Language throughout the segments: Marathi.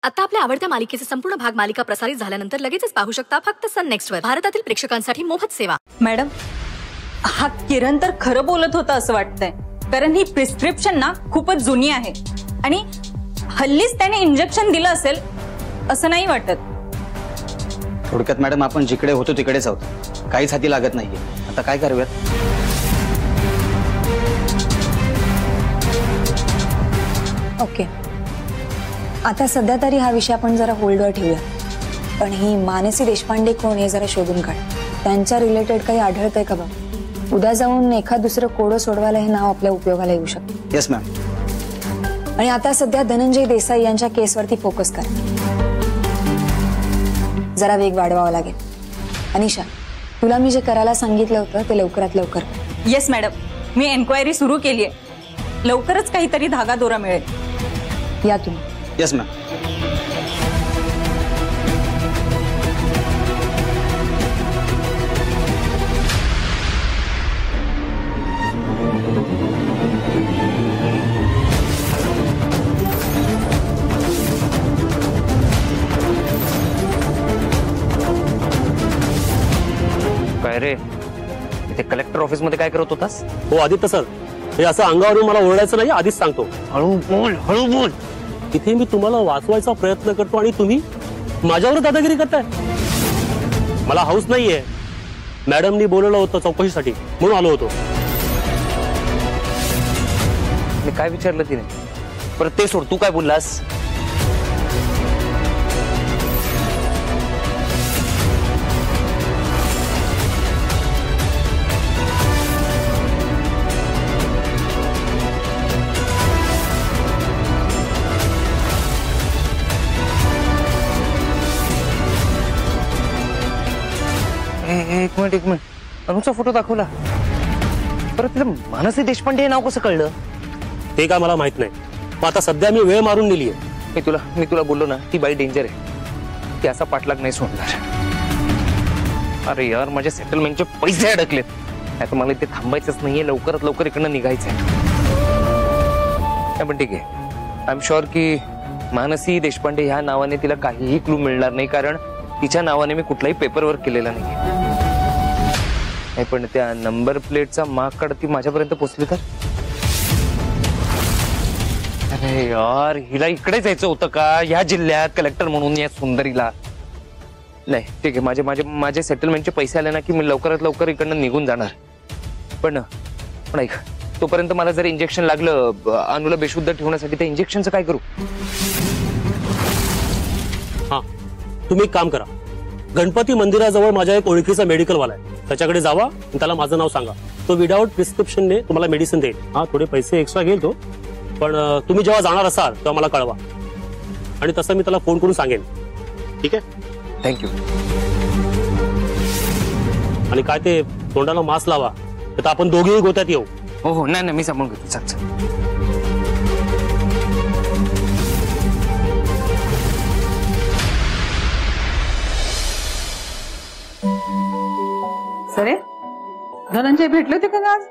आता आपल्या आवडत्या मालिकेचे संपूर्ण भाग मालिका प्रसारित झाल्यानंतर लगेचच पाहू शकता फक्त सन नेक्स्ट वर. भारतातील प्रेक्षकांसाठी मोफत सेवा. मॅडम, हा किरण तर खरं बोलत होता असं वाटतंय, कारण ही प्रिस्क्रिप्शन ना खूपच जुनी आहे आणि हल्लीच त्याने इंजेक्शन दिलं असेल असं नाही वाटत. थोडक्यात मॅडम, आपण जिकडे होतो तिकडेच आहोत, काहीच हाती लागत नाहीये. आता काय करूयात? ओके, आता सध्या तरी हा विषय आपण जरा होल्डवर ठेवूया. पण ही मानसी देशपांडे कोण हे जरा शोधून काढ. त्यांच्या रिलेटेड काही आढळतंय का बघ. उद्या जाऊन एखाद दुसरं कोडं सोडवायला हे नाव आपल्या उपयोगाला येऊ शकतं. Yes ma'am. आणि आता सध्या धनंजय देसाई यांच्या केसवरती फोकस कर. जरा वेग वाढवावा लागेल. अनिशा, तुला मी जे करायला सांगितलं होतं ते लवकरात लवकर. येस मॅडम, मी एन्क्वायरी सुरू केली आहे. लवकरच काहीतरी धागा दोरा मिळेल. या तुम्ही. Yes ma'am. काय रे, इथे कलेक्टर ऑफिस मध्ये काय करत होतास? हो आदित्य सर, हे असं अंगावरून मला ओरडायचं नाही, आधीच सांगतो. हळू बोल, हळू बोल. इथे मी तुम्हाला वाचवायचा प्रयत्न करतो आणि तुम्ही माझ्यावर दादागिरी करताय. मला हाऊस नाहीये. मॅडमनी बोलवलं होतं चौकशीसाठी, म्हणून आलो होतो. मी काय विचारलं तिने? परत ते सोड, तू काय बोललास? एक मिनिट, अनुचा फोटो दाखवला. परत तिला मानसी देशपांडे हे नाव कसं कळलं? ते काय मला माहित नाही. मग आता सध्या मी वेळ मारून नेली आहे. मी तुला बोललो ना, ती बाई डेंजर आहे. ती असा पाठलाग नाही सोडणार. अरे यार, माझे सेटलमेंटचे पैसे अडकलेत. नाही तर मला इथे थांबायचंच नाहीये. लवकरात लवकर इकडनं निघायचंय. पण ठीक आहे, आय एम शुअर की मानसी देशपांडे ह्या नावाने तिला काहीही क्लू मिळणार नाही, कारण तिच्या नावाने मी कुठलाही पेपरवर्क केलेला नाही. पण त्या नंबर प्लेटचा माग काढ ती माझ्यापर्यंत पोहोचली तर? अरे यार, हिला इकडे जायचं होतं का या जिल्ह्यात कलेक्टर म्हणून, या सुंदरीला? नाही ठीक आहे, माझे सेटलमेंटचे पैसे आले ना की मी लवकरात लवकर इकडनं निघून जाणार. पण ऐक, तोपर्यंत मला जर इंजेक्शन लागलं अनुला बेशुद्ध ठेवण्यासाठी, त्या इंजेक्शनचं काय करू? हा, तुम्ही एक काम करा. गणपती मंदिराजवळ माझ्या एक ओळखीचा मेडिकलवाला आहे, त्याच्याकडे जावा आणि त्याला माझं नाव सांगा. तो विदाउट प्रिस्क्रिप्शनने तुम्हाला मेडिसिन देईल. हा, थोडे पैसे एक्स्ट्रा घेईल तो, पण तुम्ही जेव्हा जाणार असाल तेव्हा मला कळवा. आणि तसं मी त्याला फोन करून सांगेन. ठीक आहे? थँक्यू. आणि काय ते तोंडाला मास्क लावा, तर आपण दोघेही गोत्यात येऊ. हो, नाही मी सांभाळून घेतो. चल. सरे, धनंजय भेटले होते का आज?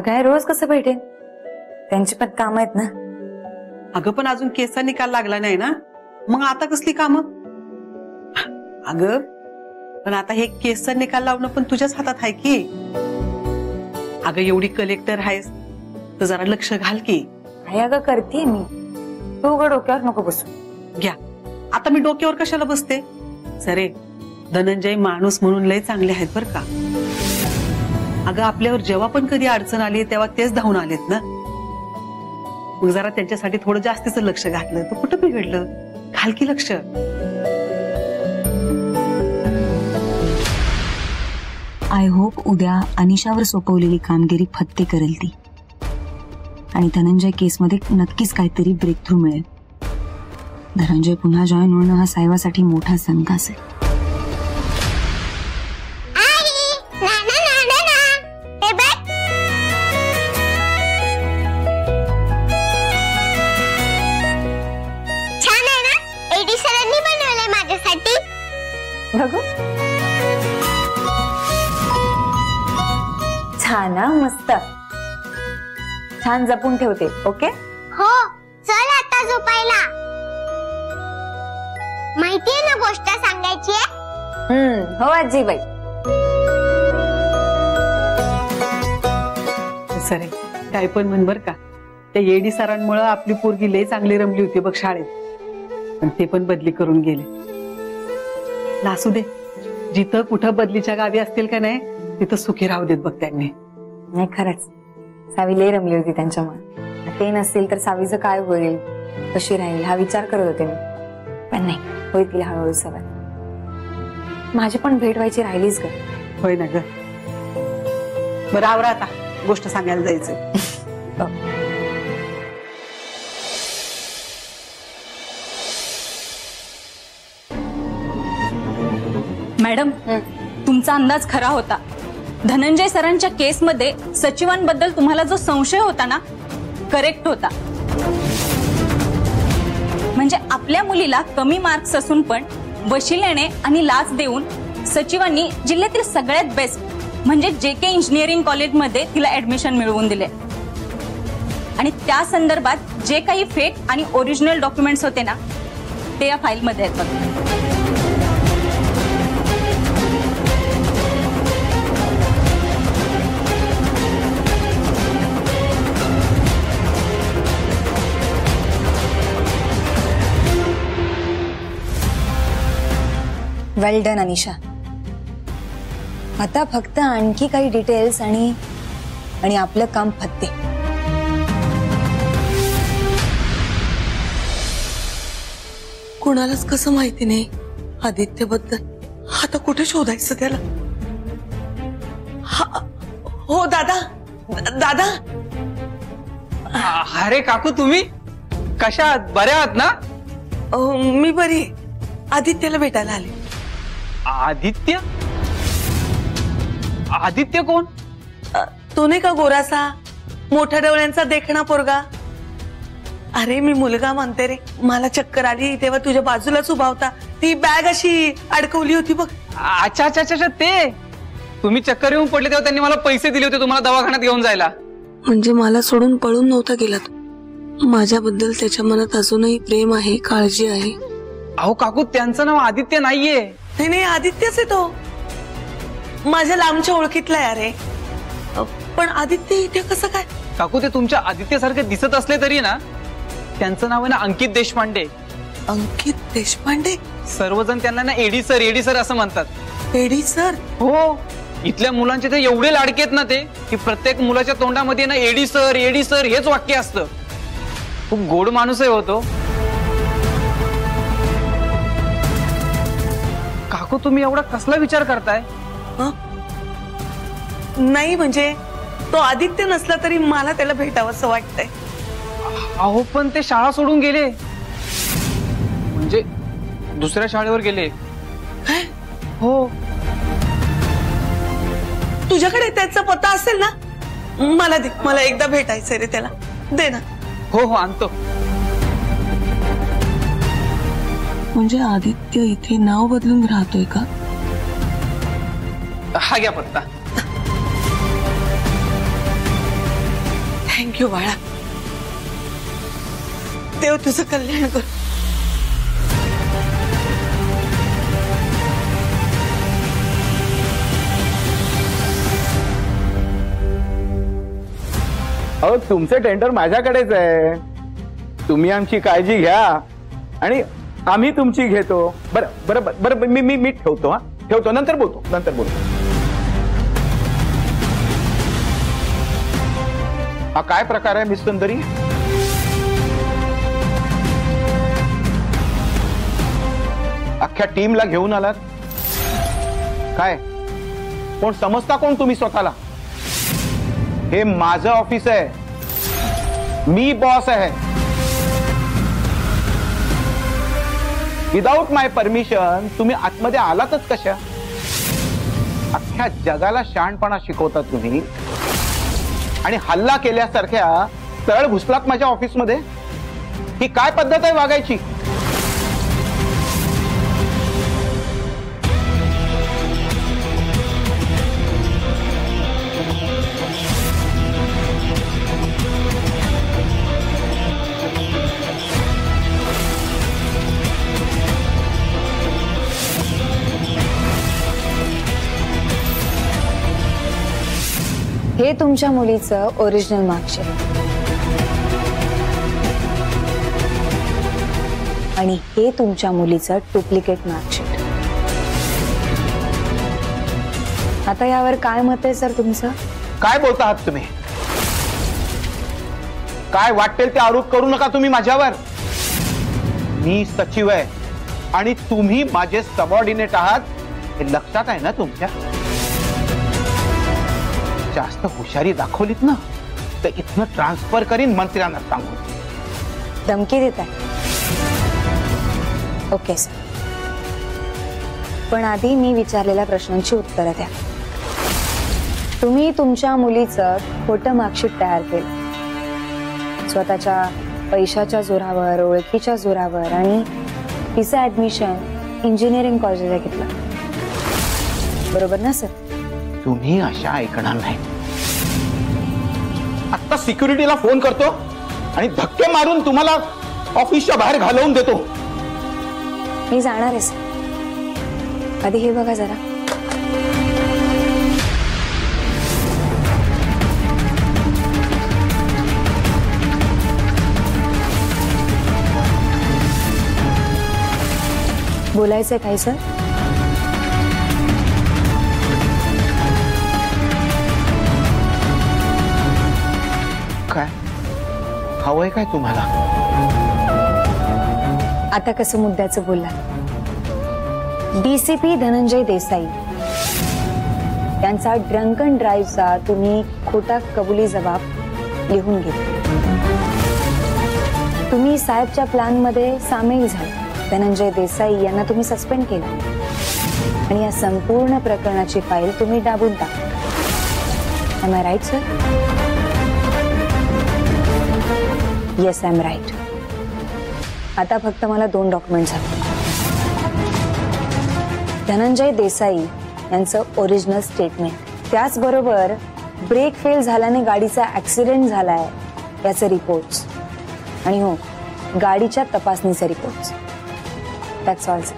काय रोज कसं भेटेल, त्यांची पण काम आहेत ना. अगं पण अजून केसचा निकाल लागला नाही ना, मग आता कसली काम? अगं पण आता हे केसचा निकाल लावणं पण तुझ्याच हातात आहे की. अगं एवढी कलेक्टर आहेस तर जरा लक्ष घाल की. काय अगं करते मी, तू उघड डोक्यावर नको बसू. घ्या, आता मी डोक्यावर कशाला बसते? सरे, धनंजय माणूस म्हणून लय चांगले आहेत बर का. अगं आपल्यावर जेव्हा पण कधी अडचण आली तेव्हा तेच धावून आलेत ना. मग जरा त्यांच्यासाठी थोडं जास्तीच लक्ष घातलं तर कुठं बिघडलं? घाल की लक्ष. आय होप उद्या अनिशावर सोपवलेली कामगिरी फत्ते करेल ती, आणि धनंजय केसमध्ये नक्कीच काहीतरी ब्रेक थ्रू मिळेल. धनंजय पुन्हा जॉईन होणं हा सायवासाठी मोठा संघ असेल. छान, मस्त, छान जपून ठेवते. ओके? हो, चल आता झोपायला. हो आजीबाई. सरे काय पण म्हण बर का, त्या येडी सरांमुळे आपली पोरगी लय चांगली रमली होती बघ शाळेत, पण ते पण बदली करून गेले. नासू दे, जिथं कुठं बदलीच्या गावी असतील का नाही तिथं सुखी राहू देत बघ त्यांनी. नाही खरंच सावी लय रमली होती त्यांच्यामुळे. ते नसतील तर सावीचं काय होईल, कशी राहील हा विचार करत होते मी. पण नाही, होईल तिला हळूहळू सवय. माझी पण भेट व्हायची राहिलीच ग. होय ना ग. बरं आवरा आता, गोष्ट सांगायला जायचंय. मॅडम, तुमचा अंदाज खरा होता. धनंजय सरांच्या केसमध्ये सचिवांबद्दल तुम्हाला जो संशय होता ना, करेक्ट होता. म्हणजे आपल्या मुलीला कमी मार्क्स असून पण वशिलेने आणि लाच देऊन सचिवांनी जिल्ह्यातील सगळ्यात बेस्ट म्हणजे JK इंजिनिअरिंग कॉलेजमध्ये तिला ऍडमिशन मिळवून दिले. आणि त्या संदर्भात जे काही फेक आणि ओरिजिनल डॉक्युमेंट्स होते ना, ते या फाईलमध्ये आहेत बघा. वेल डन अनिशा. आता फक्त आणखी काही डिटेल्स आणि आपलं काम फत्ते. कुणालाच कसं माहिती नाही आदित्यबद्दल. आता कुठे शोधायचं त्याला? हो दादा, दादा. अरे काकू, तुम्ही कशा आहात? बऱ्या आहात ना? मी बरी. आदित्यला भेटायला आले. आदित्य? आदित्य कोण? तो नाही का गोरासा, मोठ्या डोळ्यांचा देखणा पोरगा. अरे मी मुलगा म्हणते रे. मला चक्कर आली तेव्हा तुझ्या बाजूलाच उभा होता. ती बॅग अशी अडकवली होती बघ. अच्छा अच्छा अच्छा, ते तुम्ही चक्कर येऊन पडले तेव्हा त्यांनी मला पैसे दिले होते तुम्हाला दवाखान्यात घेऊन जायला. म्हणजे मला सोडून पळून नव्हता गेला तो. माझ्याबद्दल त्याच्या मनात अजूनही प्रेम आहे, काळजी आहे. अहो काकू, त्यांचं नाव आदित्य नाहीये. नाही, आदित्यच आहे तो. माझ्या लांबच्या ओळखीतला आहे. अरे पण आदित्य इथे कसं काय? काकू, ते तुमच्या आदित्य सारखे दिसत असले तरी ना, त्यांचं नाव आहे ना अंकित देशपांडे. अंकित देशपांडे? सर्वजण त्यांना ना एडी सर असं म्हणतात. AD sir? हो. इथल्या मुलांचे ते एवढे लाडके आहेत ना ते, की प्रत्येक मुलाच्या तोंडामध्ये ना एडी सर हेच वाक्य असतं. खूप गोड माणूस आहे होतो. काकू, तुम्ही एवढा कसला विचार करताय? नाही म्हणजे तो आदित्य नसला तरी मला त्याला भेटावं असं वाटतंय. अहो पण ते शाळा सोडून गेले, म्हणजे दुसऱ्या शाळेवर गेले. हो. तुझ्याकडे त्याचा पत्ता असेल ना? मला दे, मला एकदा भेटायचंय रे त्याला. दे ना. हो हो, आणतो. म्हणजे आदित्य इथे नाव बदलून राहतोय का? हा घ्या पत्ता. थँक्यू बाळा. देव तुझं कल्याण कर. अहो, तुमचं टेंडर माझ्याकडेच आहे. तुम्ही आमची काळजी घ्या आणि आम्ही तुमची घेतो. बरं बरं बरं, मी ठेवतो. हा ठेवतो, नंतर बोलतो. हा काय प्रकार आहे मिस सुंदरी? अख्ख्या टीमला घेऊन आलात काय? कोण समजता कोण तुम्ही स्वतःला? हे माझं ऑफिस आहे, मी बॉस आहे. विदाउट माय परमिशन तुम्ही आतमध्ये आलातच कशा? अख्ख्या जगाला शहाणपणा शिकवता तुम्ही आणि हल्ला केल्यासारख्या सरळ घुसलात माझ्या ऑफिसमध्ये. ही काय पद्धत आहे वागायची? हे तुमच्या मुलीचं ओरिजिनल मार्कशीट आणि हे तुमच्या मुलीचं डुप्लिकेट मार्कशीट. आता यावर काय मत आहे सर तुमचं? काय बोलता आहात तुम्ही? काय वाटेल ते आरोप करू नका तुम्ही माझ्यावर. मी सचिव आहे आणि तुम्ही माझे सबऑर्डिनेट आहात हे लक्षात आहे ना तुमच्या? जास्त हुशारी दाखवलीत ना तर इथनं ट्रान्सफर करीन मंत्र्यांना सांगून. धमकी देत आहे? ओके सर, पण आधी मी विचारलेल्या प्रश्नांची उत्तरं द्या. तुम्ही तुमच्या मुलीचं खोटं मार्कशीट तयार केलं स्वतःच्या पैशाच्या जोरावर, ओळखीच्या जोरावर आणि तिचं ऍडमिशन इंजिनिअरिंग कॉलेजला घेतलं, बरोबर ना सर? तुम्ही अशा ऐकणार नाही. आता सिक्युरिटीला फोन करतो आणि धक्के मारून तुम्हाला ऑफिसच्या बाहेर घालवून देतो. मी जाणार आहे सर. आधी हे बघा जरा. बोलायचंय काय सर? काय हवंय काय तुम्हाला? आता कसं मुद्द्याचं बोलला. डीसीपी धनंजय देसाई यांचा ड्रंकन ड्राईव्हचा तुम्ही खोटा कबुली जबाब लिहून घेतला. तुम्ही साहेबच्या प्लॅन मध्ये सामील झाला. धनंजय देसाई यांना तुम्ही सस्पेंड केलं आणि या संपूर्ण प्रकरणाची फाईल तुम्ही दाबून टाकली. Am I right sir? Yes, I am right. आता फक्त मला 2 डॉक्युमेंट्स हवे. धनंजय देसाई यांचं ओरिजिनल स्टेटमेंट, त्याचबरोबर ब्रेक फेल झाल्याने गाडीचा ऍक्सिडेंट झालाय याचे रिपोर्ट्स आणि हो, गाडीच्या तपासणीचे रिपोर्ट्स. That's all sir.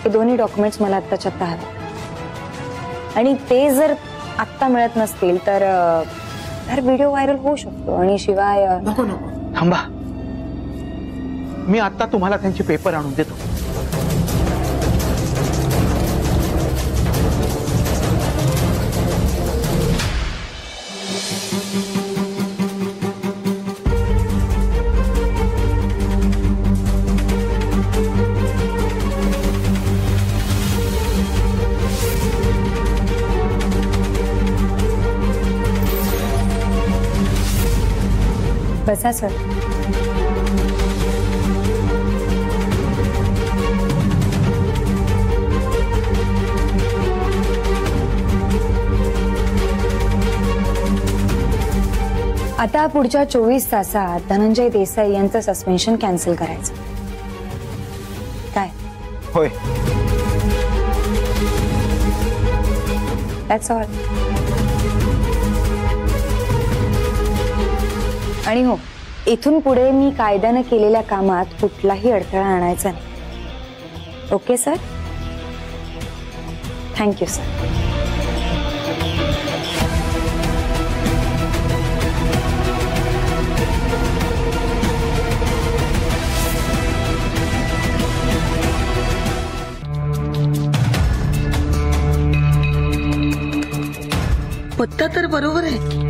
हे दोन्ही डॉक्युमेंट्स मला आत्ताच्या आत्ता हवे आणि ते जर आत्ता मिळत नसतील तर व्हिडिओ व्हायरल होऊ शकतो आणि शिवाय नको नको थांबा. मी आता तुम्हाला त्यांचे पेपर आणून देतो. बसा सर. आता पुढच्या 24 तासात धनंजय देसाई यांचं सस्पेन्शन कॅन्सल करायचं. काय? होय. That's all. आणि हो, इथून पुढे मी कायद्यानं केलेल्या कामात कुठलाही अडथळा आणायचा नाही. Okay sir? Thank you sir. पत्ता तर बरोबर आहे.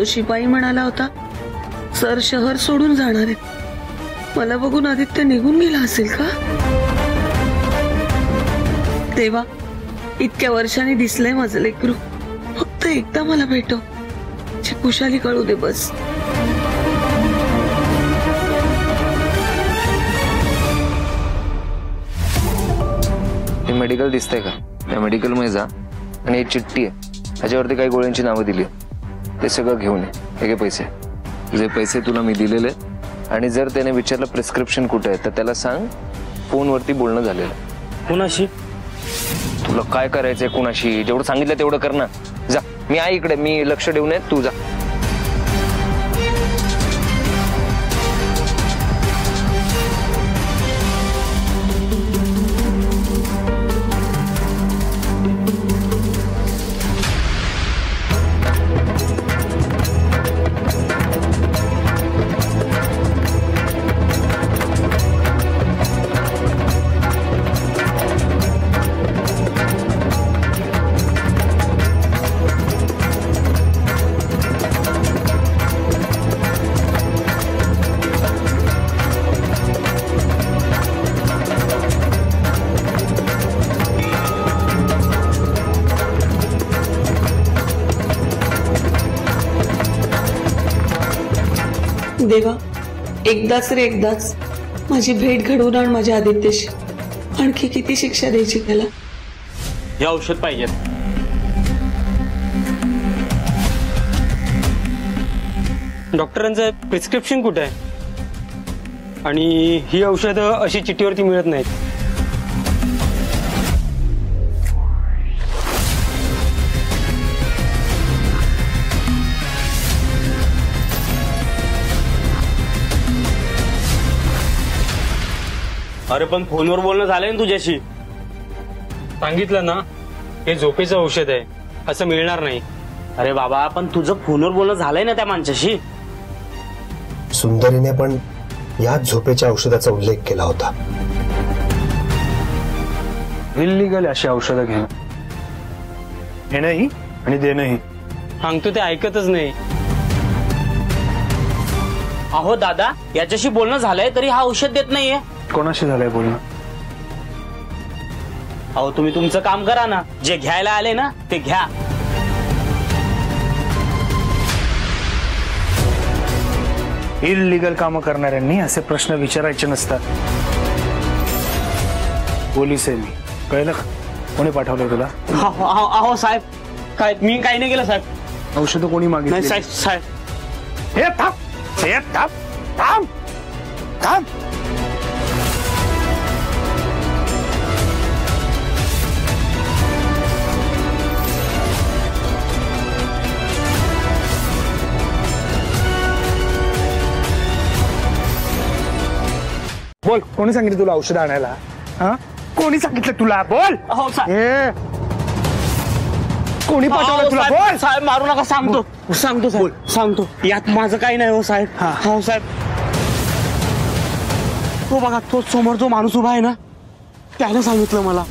शिपाई म्हणाला होता सर शहर सोडून जाणार आहेत. मला बघून आदित्य निघून गेला असेल का? देवा, इतक्या वर्षांनी दिसलंय माझं लेकरू. फक्त एकदा मला भेटव, ची खुशाली कळू दे बस. ते मेडिकल दिसतंय का? त्या मेडिकल मध्ये जा आणि एक चिठ्ठी आहे, त्याच्यावरती काही गोळ्यांची नावं दिली, ते सगळं घेऊन ये. हे घे पैसे, तुझे पैसे तुला मी दिलेले. आणि जर त्याने विचारलं प्रिस्क्रिप्शन कुठे आहे तर त्याला सांग फोनवरती बोलणं झालेलं. कुणाशी? तुला काय करायचंय कुणाशी? जेवढं सांगितलं तेवढं कर ना. जा, मी आहे इकडे, मी लक्ष देऊन ये, तू जा. देवा, एकदाच रे एकदाच माझी भेट घडवून आण माझ्या आदित्यशी. आणखी किती शिक्षा द्यायची त्याला? हे औषध पाहिजे. डॉक्टरांचं प्रिस्क्रिप्शन कुठे आहे? आणि ही औषधं अशी चिठ्ठीवरती मिळत नाहीत. अरे पण फोनवर बोलणं झालंय ना तुझ्याशी. सांगितलं ना हे झोपेचं औषध आहे, असं मिळणार नाही. अरे बाबा, पण तुझं फोनवर बोलणं झालंय ना त्या माणसाशी. सुंदरीने पण याच झोपेच्या औषधाचा उल्लेख केला होता. इल्लीगल अशी औषधं घेणं, घेणंही आणि देणंही. सांगतो ते ऐकतच नाही. अहो दादा, याच्याशी बोलणं झालंय तरी हा औषध देत नाहीये. कोणाशी झालंय बोलणं? अहो तुम्ही तुमचं काम करा ना, जे घ्यायला आले ना ते घ्या. इल्लीगल कामं करणाऱ्यांनी असे प्रश्न विचारायचे नसतात. पोलीस आहे मी, कळलं का? कोणी पाठवलंय तुला? अहो साहेब, काय मी काही नाही केलं साहेब. औषधं कोणी मागितली? नाही साहेब. हे थांब, हे थांब, थांब, थांब. बोल, कोणी सांगितलं तुला औषध आणायला? हा, कोणी सांगितलं तुला? बोल. कोणी पाठवलं तुला? बोल. साहेब मारू नका, सांगतो सांगतो साहेब, सांगतो. यात माझं काही नाही हो साहेब. हो साहेब, तो बघा, तो समोर जो माणूस उभा आहे ना त्याने सांगितलं मला.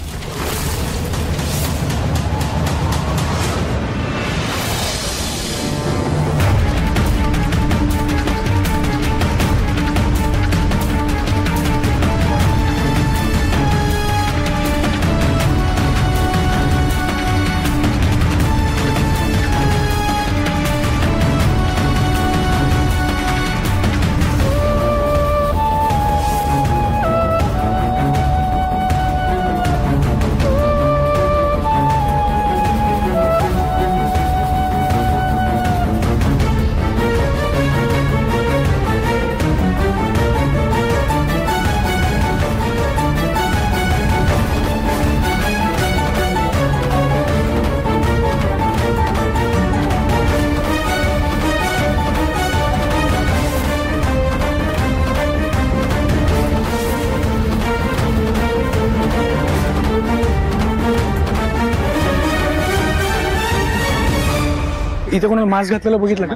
इथे कोणाला मास्क घातलेलं बघितलं का?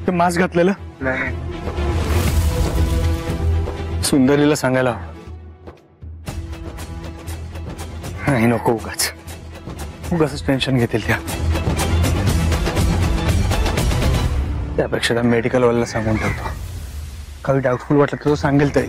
ते मास्क घातलेलं सुंदरीला सांगायला नाही. नको, उगाच उगाच टेन्शन घेतील त्या. त्यापेक्षा त्या मेडिकलवाल्याला सांगून ठेवतो. काही डाऊटफुल वाटलं तर तो सांगेल तरी.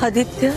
आदित्य